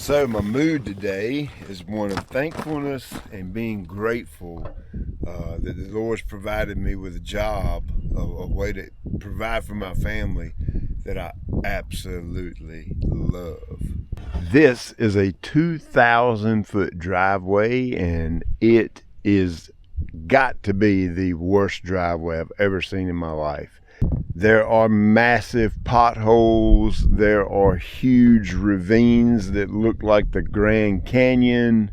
So my mood today is one of thankfulness and being grateful that the Lord's provided me with a job, a way to provide for my family that I absolutely love. This is a 2,000-foot driveway, and it is got to be the worst driveway I've ever seen in my life. There are massive potholes. There are huge ravines that look like the Grand Canyon.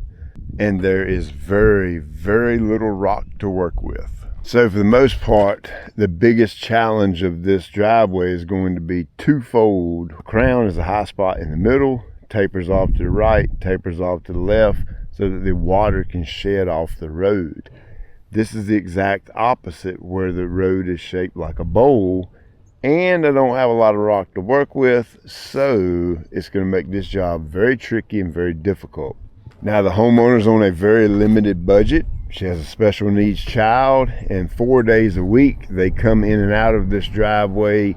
And there is very, very little rock to work with. So for the most part, the biggest challenge of this driveway is going to be twofold. Crown is a high spot in the middle, tapers off to the right, tapers off to the left, so that the water can shed off the road. This is the exact opposite, where the road is shaped like a bowl, and I don't have a lot of rock to work with, so it's going to make this job very tricky and very difficult. Now, the homeowner's on a very limited budget. She has a special needs child, and 4 days a week they come in and out of this driveway,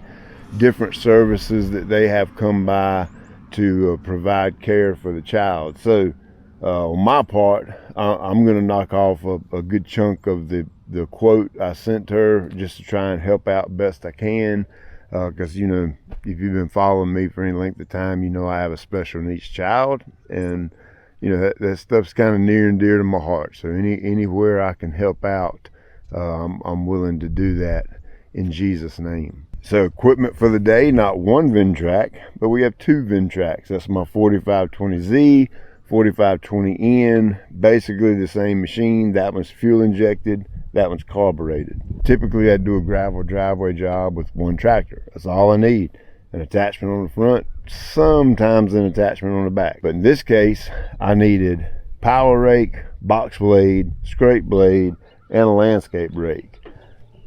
different services that they have come by to provide care for the child. So on my part, I'm going to knock off a good chunk of the quote I sent her, just to try and help out best I can, because you know, if you've been following me for any length of time, you know I have a special needs child, and you know that stuff's kind of near and dear to my heart. So anywhere I can help out, I'm willing to do that in Jesus' name. So equipment for the day, not one Ventrac, but we have two Ventracs. That's my 4520Z, 4520N, basically the same machine. That one's fuel injected, that one's carbureted. Typically I do a gravel driveway job with one tractor. That's all I need. An attachment on the front, sometimes an attachment on the back. But in this case, I needed power rake, box blade, scrape blade, and a landscape rake.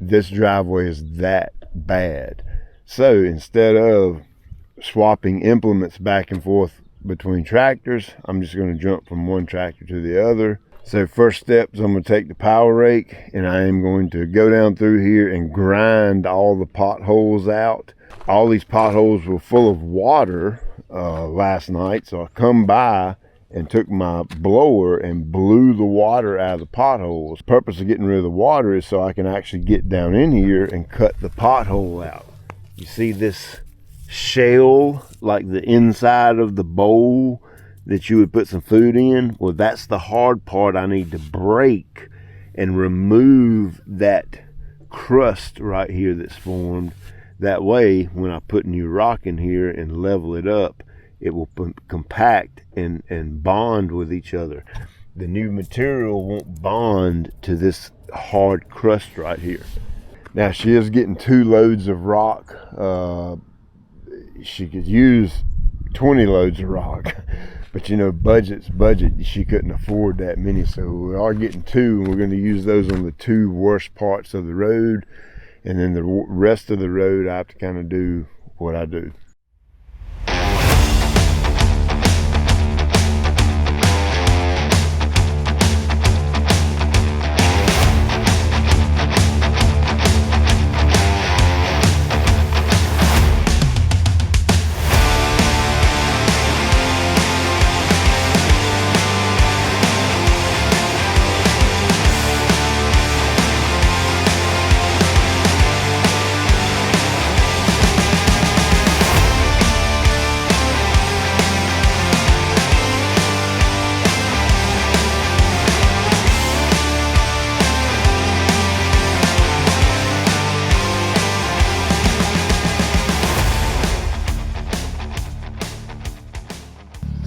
This driveway is that bad. So instead of swapping implements back and forth between tractors, I'm just going to jump from one tractor to the other. So first step is I'm going to take the power rake, and I am going to go down through here and grind all the potholes out. All these potholes were full of water last night, so I come by and took my blower and blew the water out of the potholes. The purpose of getting rid of the water is so I can actually get down in here and cut the pothole out. You see this shell, like the inside of the bowl that you would put some food in? Well, that's the hard part. I need to break and remove that crust right here that's formed. That way, when I put new rock in here and level it up, it will compact and bond with each other. The new material won't bond to this hard crust right here. Now, she is getting 2 loads of rock. She could use 20 loads of rock, but you know, budget's budget. She couldn't afford that many, so we are getting 2, and we're going to use those on the 2 worst parts of the road. And then the rest of the road, I have to kind of do what I do.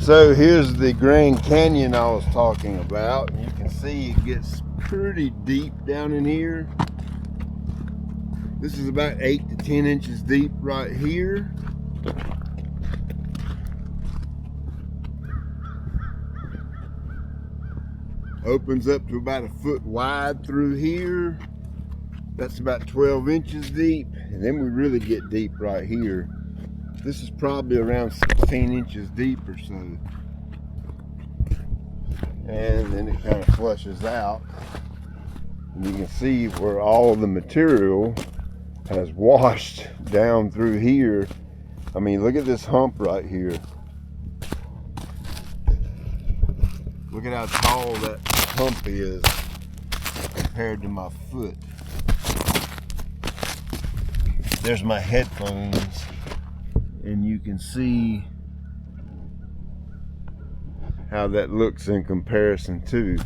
So here's the Grand Canyon I was talking about. You can see it gets pretty deep down in here. This is about 8 to 10 inches deep right here. Opens up to about 1 foot wide through here. That's about 12 inches deep. And then we really get deep right here. This is probably around 16 inches deep or so. And then it kind of flushes out. And you can see where all the material has washed down through here. I mean, look at this hump right here. Look at how tall that hump is compared to my foot. There's my headphones, and you can see how that looks in comparison too.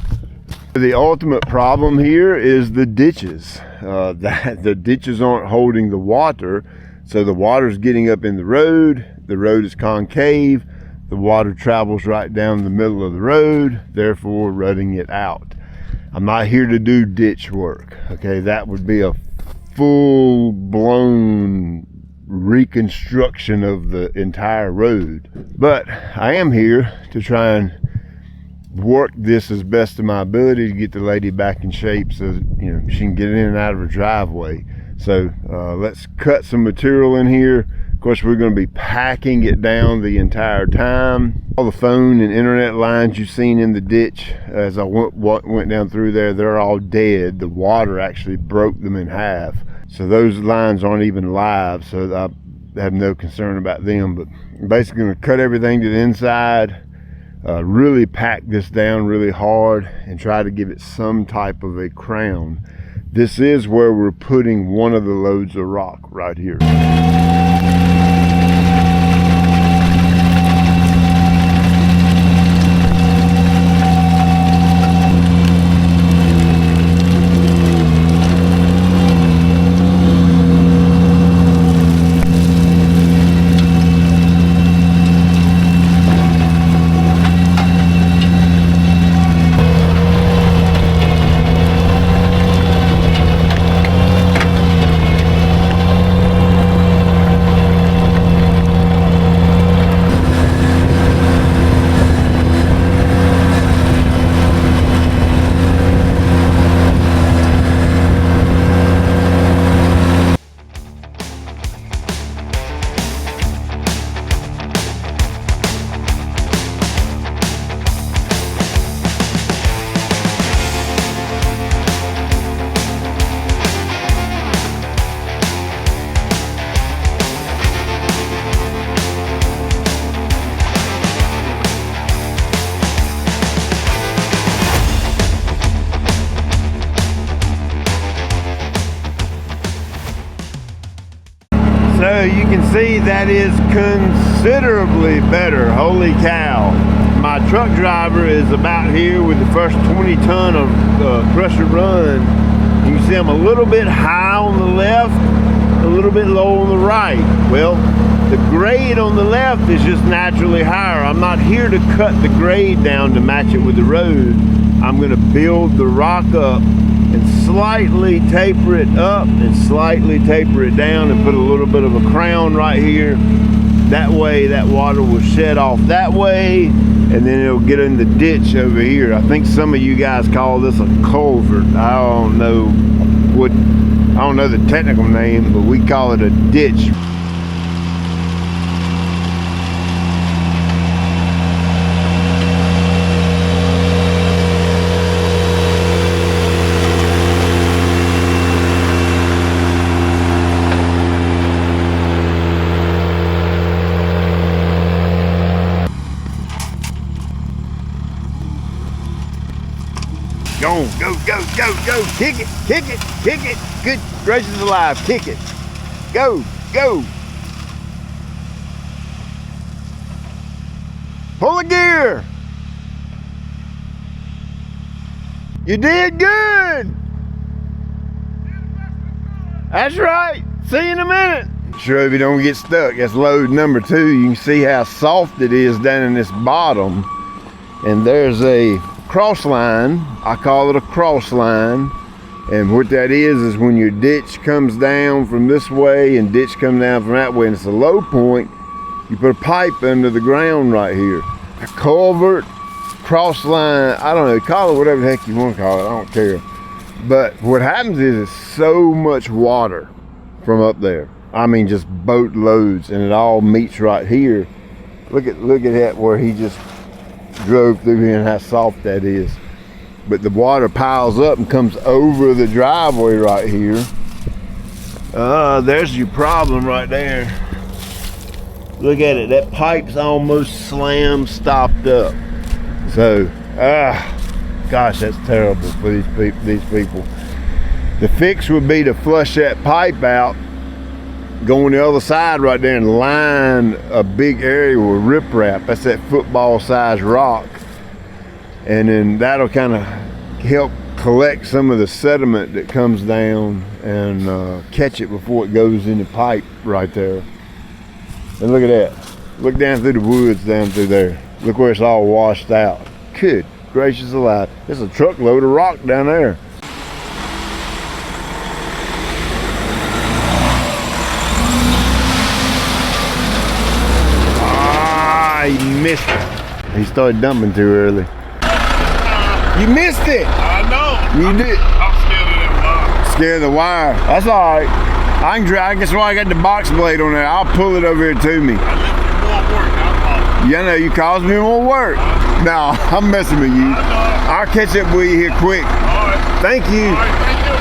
The ultimate problem here is the ditches. The ditches aren't holding the water, so the water's getting up in the road is concave, the water travels right down the middle of the road, therefore rutting it out. I'm not here to do ditch work, okay? That would be a full-blown reconstruction of the entire road. But I am here to try and work this as best of my ability to get the lady back in shape so she can get in and out of her driveway. So let's cut some material in here. Of course, we're going to be packing it down the entire time. All the phone and internet lines you've seen in the ditch as I went down through there, they're all dead. The water actually broke them in half. So those lines aren't even live, so I have no concern about them. But I'm basically going to cut everything to the inside, really pack this down really hard and try to give it some type of a crown. This is where we're putting one of the loads of rock right here. So you can see that is considerably better. Holy cow. My truck driver is about here with the first 20 ton of crusher run. You can see I'm a little bit high on the left, a little bit low on the right. Well, the grade on the left is just naturally higher. I'm not here to cut the grade down to match it with the road. I'm going to build the rock up and slightly taper it up and slightly taper it down and put a little bit of a crown right here. That way that water will shed off that way, and then it'll get in the ditch over here. I think some of you guys call this a culvert. I don't know the technical name, but we call it a ditch. Go, go, go, go, go. Kick it, kick it, kick it. Good gracious alive, kick it. Go, go. Pull the gear. You did good. That's right. See you in a minute. Sure, if you don't get stuck, that's load number 2. You can see how soft it is down in this bottom. And there's a cross line. I call it a cross line, and what that is when your ditch comes down from this way and ditch comes down from that way and it's a low point, you put a pipe under the ground right here. A culvert, cross line, I don't know, call it whatever the heck you want to call it, I don't care. But what happens is it's so much water from up there. I mean just boat loads, and it all meets right here. Look at that where he just drove through here and how soft that is. But the water piles up and comes over the driveway right here. There's your problem right there. Look at it, that pipe's almost stopped up. So Gosh, that's terrible for these people. The fix would be to flush that pipe out, go on the other side right there and line a big area with riprap. That's that football-sized rock. And then that'll kind of help collect some of the sediment that comes down and catch it before it goes in the pipe right there. And look at that. Look down through the woods down through there. Look where it's all washed out. Good gracious alive. There's a truckload of rock down there. He missed it. He started dumping too early. You missed it. I know. You did. I'm scared of that wire. Scared of the wire. That's all right. I can try. I guess why I got the box blade on there. I'll pull it over here to me. I left you more work. Yeah, I know you caused me more work. No, I'm messing with you. I'll catch up with you here quick. All right. Thank you. All right. Thank you.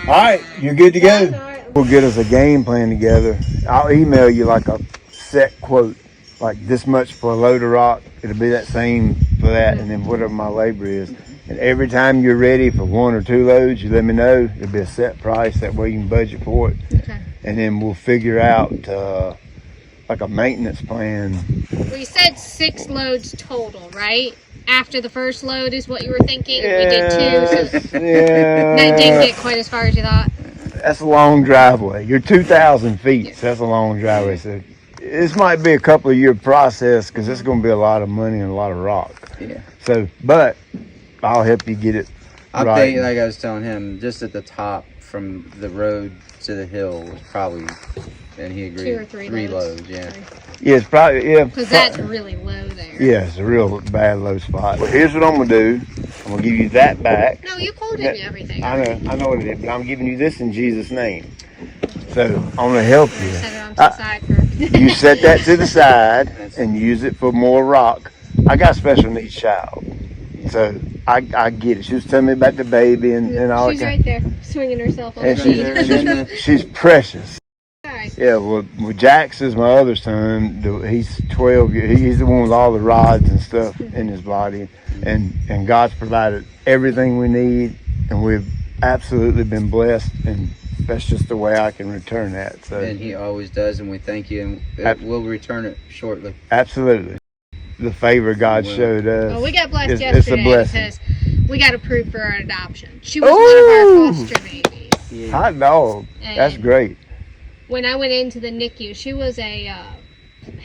All right, you're good to go. We'll get us a game plan together. I'll email you like a set quote, like this much for a load of rock. It'll be that same for that, and then whatever my labor is. And every time you're ready for 1 or 2 loads, you let me know. It'll be a set price. That way you can budget for it. Okay. And then we'll figure out like a maintenance plan. Well, you said 6 loads total, right? After the first load is what you were thinking. We did 2, so Yeah. that didn't get quite as far as you thought. That's a long driveway. You're 2,000 feet, so that's a long driveway. So this might be a couple of year process because it's going to be a lot of money and a lot of rock. Yeah. So, but I'll help you get it I right. think, like I was telling him, just at the top from the road to the hill was probably, and he agreed, 2 or 3 loads. Yeah. Yeah, it's probably, yeah. Because that's really low there. Yeah, it's a real bad low spot. Well, here's what I'm going to do. I'm going to give you that back. No, you quoted me everything. I know what it is, but I'm giving you this in Jesus' name. So I'm going to help you. Set it on to the side for You set that to the side and use it for more rock. I got a special needs child, so I get it. She was telling me about the baby and all She's that. right there, swinging herself on And the she's precious. Alright. Yeah, well, Jax is my other son. He's 12. He's the one with all the rods and stuff in his body, and God's provided everything we need, and we've absolutely been blessed, and that's just the way I can return that. So, And he always does, and we thank you, and we'll return it shortly. absolutely, the favor God showed us. Well, we got blessed it's a yesterday blessing. because we got approved for an adoption. She was one of our foster babies. Yeah. Hot dog. That's And great. when I went into the NICU, she was a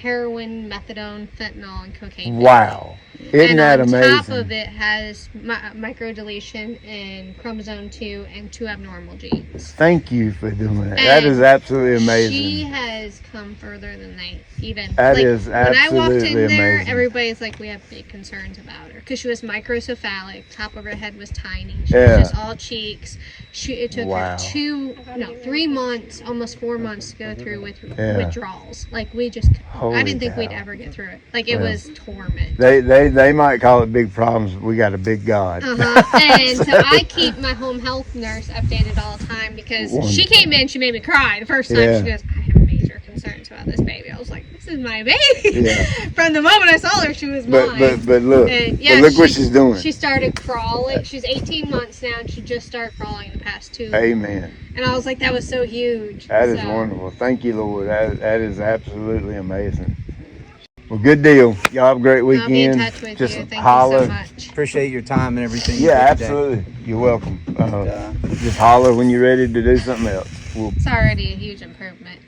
heroin, methadone, fentanyl, and cocaine. Wow. Isn't and that on amazing? top of it has microdeletion and chromosome 2 and 2 abnormal genes. Thank you for doing that. That And is absolutely amazing. She has come further than they even. That like, is when I walked absolutely in there, amazing. everybody's like, we have big concerns about her because she was microcephalic. Top of her head was tiny. She Yeah. was just all cheeks. It took Wow. her 3 months, almost 4 months to go through with Yeah. withdrawals. Like I Holy didn't think we'd cow. ever get through it. Like it Yeah. was torment. They might call it big problems, but we got a big God. And so I keep my home health nurse updated all the time because she came in, she made me cry the first time. Yeah. She goes, I have major concerns about this baby. I was like, this is my baby. Yeah. From the moment I saw her, she was mine. But look, And, but look what she's doing. She started crawling. She's 18 months now, and she just started crawling in the past 2 weeks. Amen. And I was like, that was so huge. That is wonderful. Thank you, Lord. That is absolutely amazing. Well, good deal. Y'all have a great weekend. I'll be in touch with Just you. Thank holler. you so much. Appreciate your time and everything. you Yeah, did today. absolutely. You're welcome. Just holler when you're ready to do something else. It's already a huge improvement.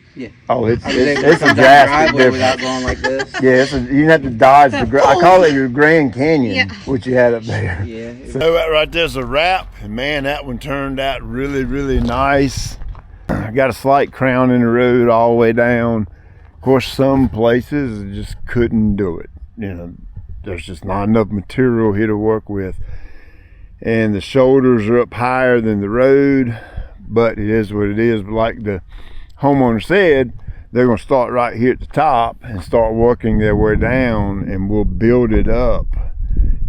Oh, it's I was able to a come down the drastic driveway without difference. going like this. Yeah, you didn't have to dodge the. I call it your Grand Canyon, Yeah. what you had up there. Yeah. So that right there's a wrap, and man, that one turned out really, really nice. I got a slight crown in the road all the way down. Of course, some places just couldn't do it. You know, there's just not enough material here to work with, and the shoulders are up higher than the road. But it is what it is. But like the homeowner said, they're going to start right here at the top and start working their way down, and we'll build it up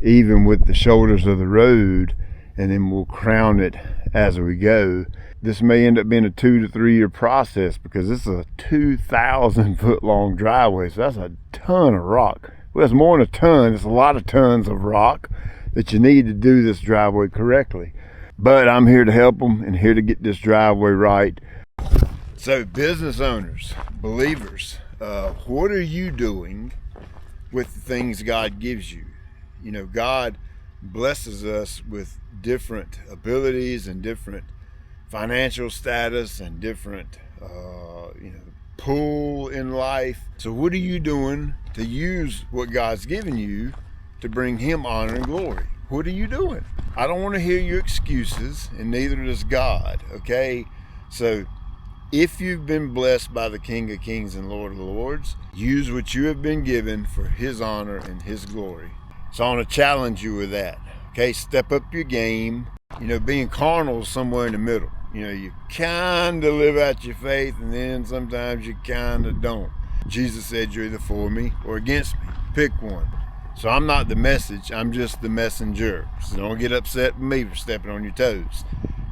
even with the shoulders of the road, and then we'll crown it as we go. This may end up being a 2 to 3 year process because this is a 2,000 foot long driveway, so that's a ton of rock. Well, it's more than a ton, it's a lot of tons of rock that you need to do this driveway correctly. But I'm here to help them and here to get this driveway right. So business owners, believers, what are you doing with the things God gives you? You know, God blesses us with different abilities and different financial status and different pull in life. So what are you doing to use what God's given you to bring Him honor and glory? What are you doing? I don't want to hear your excuses, and neither does God, okay? So if you've been blessed by the King of Kings and Lord of Lords, use what you have been given for His honor and His glory. So I want to challenge you with that, okay? Step up your game. You know, being carnal is somewhere in the middle. You know, you kind of live out your faith, and then sometimes you kind of don't. Jesus said you're either for me or against me. Pick one. So I'm not the message, I'm just the messenger. So don't get upset with me for stepping on your toes.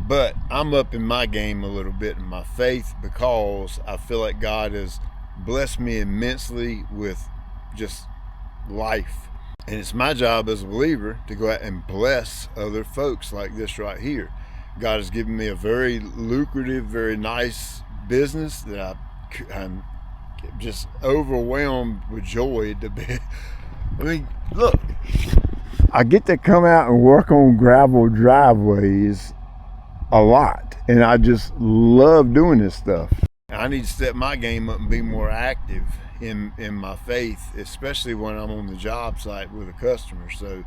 But I'm up in my game a little bit in my faith because I feel like God has blessed me immensely with just life. And it's my job as a believer to go out and bless other folks like this right here. God has given me a very lucrative, very nice business that I'm just overwhelmed with joy to be. I mean, look, I get to come out and work on gravel driveways a lot, and I just love doing this stuff. I need to step my game up and be more active in my faith, especially when I'm on the job site with a customer. So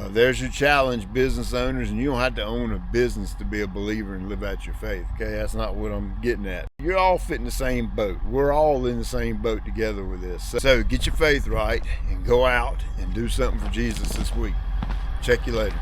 there's your challenge, business owners, and you don't have to own a business to be a believer and live out your faith, okay? That's not what I'm getting at. You're all fit in the same boat. We're all in the same boat together with this. So get your faith right and go out and do something for Jesus this week. Check you later.